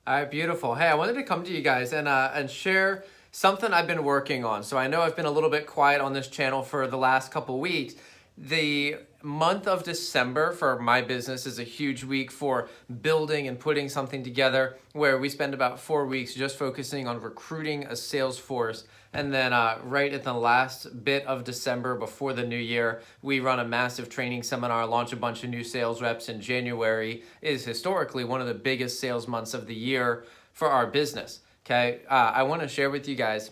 All right, beautiful. Hey, I wanted to come to you guys and share something I've been working on. So I know I've been a little bit quiet on this channel for the last couple weeks. The month of December for my business is a huge week for building and putting something together where we spend about 4 weeks just focusing on recruiting a sales force. And then right at the last bit of December before the new year, we run a massive training seminar, launch a bunch of new sales reps. In January is historically one of the biggest sales months of the year for our business. Okay, I want to share with you guys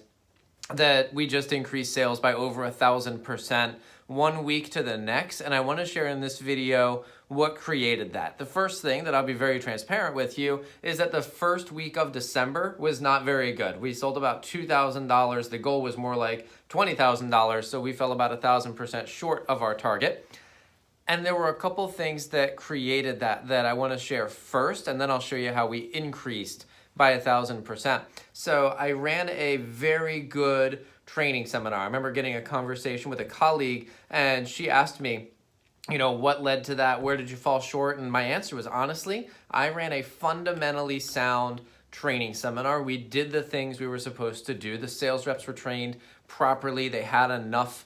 that we just increased sales by over 1,000% 1 week to the next. And I want to share in this video what created that. The first thing that I'll be very transparent with you is that the first week of December was not very good. We sold about $2,000. The goal was more like $20,000. So we fell about 1,000% short of our target. And there were a couple things that created that I want to share first, and then I'll show you how we increased by 1,000%. So I ran a very good training seminar. I remember getting a conversation with a colleague, and she asked me, what led to that? Where did you fall short? And my answer was, honestly, I ran a fundamentally sound training seminar. We did the things we were supposed to do. The sales reps were trained properly. They had enough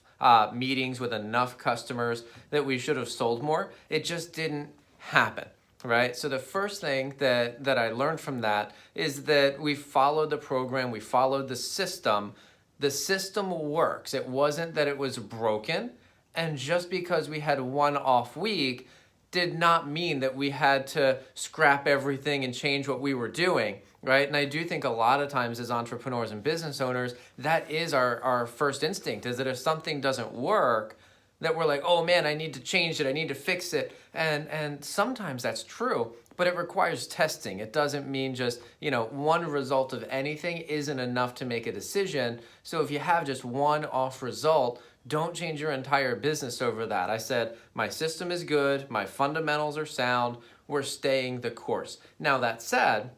meetings with enough customers that we should have sold more. It just didn't happen. Right? So the first thing that I learned from that is that we followed the program, we followed the system. The system works. It wasn't that it was broken. And just because we had one off week did not mean that we had to scrap everything and change what we were doing. Right? And I do think a lot of times as entrepreneurs and business owners, that is our first instinct, is that if something doesn't work, that we're like, oh man, I need to change it, I need to fix it. And sometimes that's true, but it requires testing. It doesn't mean just, one result of anything isn't enough to make a decision. So if you have just one off result, don't change your entire business over that. I said, my system is good, my fundamentals are sound, we're staying the course. Now that said,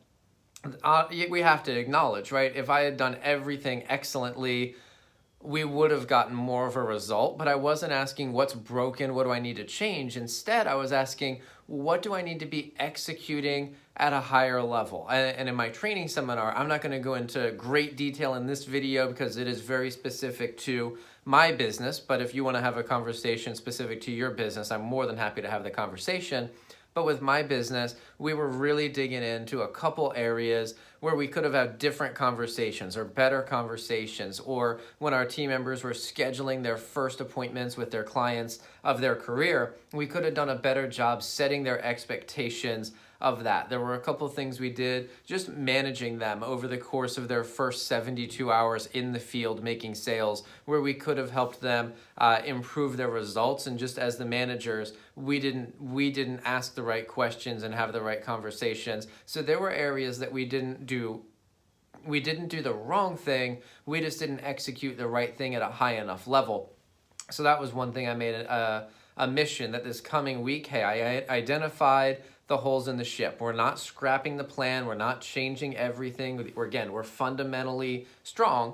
we have to acknowledge, right? If I had done everything excellently, we would have gotten more of a result, but I wasn't asking what's broken, what do I need to change? Instead, I was asking, what do I need to be executing at a higher level? And in my training seminar, I'm not going to go into great detail in this video because it is very specific to my business, but if you want to have a conversation specific to your business, I'm more than happy to have the conversation. But with my business, we were really digging into a couple areas where we could have had different conversations or better conversations, or when our team members were scheduling their first appointments with their clients of their career, we could have done a better job setting their expectations of that. There were a couple of things we did, just managing them over the course of their first 72 hours in the field making sales, where we could have helped them improve their results. And just as the managers, we didn't ask the right questions and have the right conversations. So there were areas that we didn't do the wrong thing, we just didn't execute the right thing at a high enough level. So that was one thing I made a mission that this coming week, hey, I identified the holes in the ship. We're not scrapping the plan. We're not changing everything. We're fundamentally strong,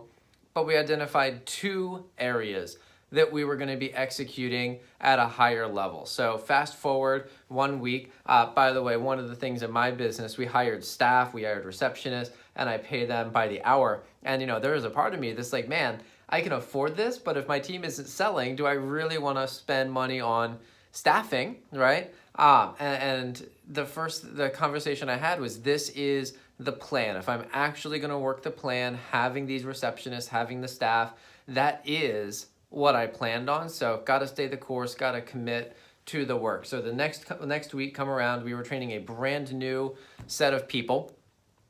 but we identified 2 areas that we were going to be executing at a higher level. So fast forward 1 week. By the way, one of the things in my business, we hired staff, we hired receptionists, and I pay them by the hour. And there is a part of me that's like, man, I can afford this, but if my team isn't selling, do I really want to spend money on staffing, right? And the conversation I had was, this is the plan. If I'm actually going to work the plan, having these receptionists, having the staff, that is what I planned on. So got to stay the course, got to commit to the work. So the next week come around, we were training a brand new set of people,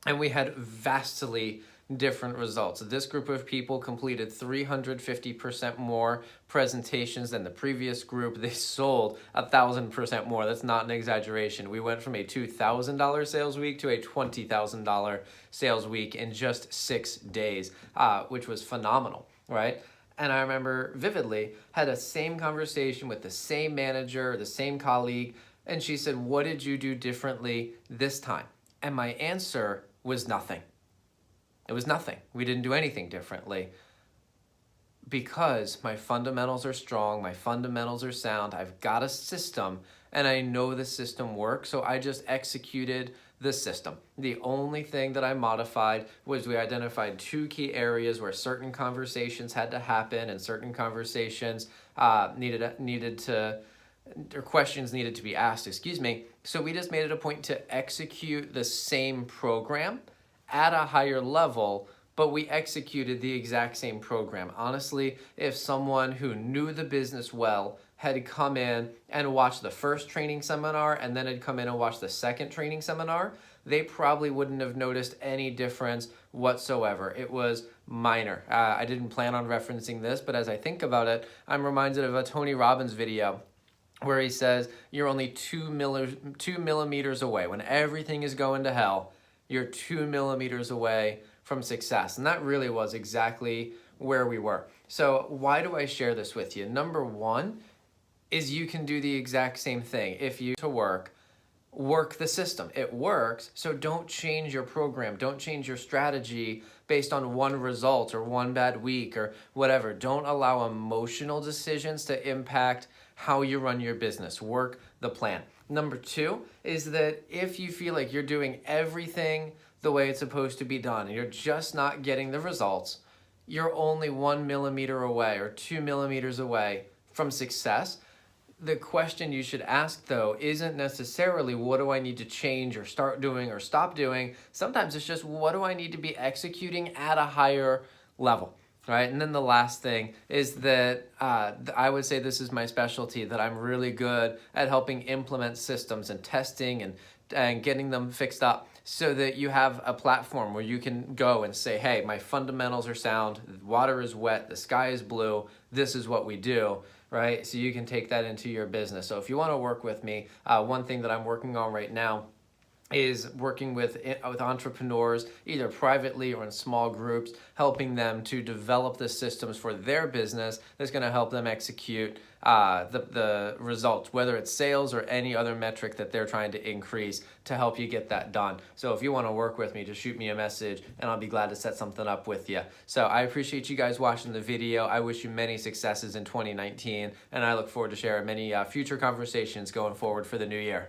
and we had vastly different results. This group of people completed 350% more presentations than the previous group. They sold 1,000% more. That's not an exaggeration. We went from a $2,000 sales week to a $20,000 sales week in just 6 days, which was phenomenal, right? And I remember vividly, had a same conversation with the same manager, the same colleague, and she said, what did you do differently this time? And my answer was nothing. It was nothing. We didn't do anything differently because my fundamentals are strong, my fundamentals are sound, I've got a system, and I know the system works, so I just executed the system. The only thing that I modified was we identified 2 key areas where certain conversations had to happen and certain conversations needed to, or questions needed to be asked, excuse me. So we just made it a point to execute the same program at a higher level, but we executed the exact same program. Honestly, if someone who knew the business well had come in and watched the first training seminar and then had come in and watched the second training seminar, they probably wouldn't have noticed any difference whatsoever. It was minor. I didn't plan on referencing this, but as I think about it, I'm reminded of a Tony Robbins video where he says you're only 2 millimeters away. When everything is going to hell, you're 2 millimeters away from success. And that really was exactly where we were. So why do I share this with you? Number one is you can do the exact same thing. If you work the system. It works, so don't change your program. Don't change your strategy based on one result or one bad week or whatever. Don't allow emotional decisions to impact how you run your business. Work the plan. Number two is that if you feel like you're doing everything the way it's supposed to be done and you're just not getting the results, you're only 1 millimeter away or 2 millimeters away from success. The question you should ask, though, isn't necessarily what do I need to change or start doing or stop doing. Sometimes it's just what do I need to be executing at a higher level, right? And then the last thing is that I would say this is my specialty, that I'm really good at helping implement systems and testing and getting them fixed up so that you have a platform where you can go and say, hey, my fundamentals are sound, the water is wet, the sky is blue, this is what we do. Right? So you can take that into your business. So if you want to work with me, one thing that I'm working on right now is working with entrepreneurs, either privately or in small groups, helping them to develop the systems for their business that's going to help them execute the results, whether it's sales or any other metric that they're trying to increase to help you get that done. So if you want to work with me, just shoot me a message and I'll be glad to set something up with you. So I appreciate you guys watching the video. I wish you many successes in 2019, and I look forward to sharing many future conversations going forward for the new year.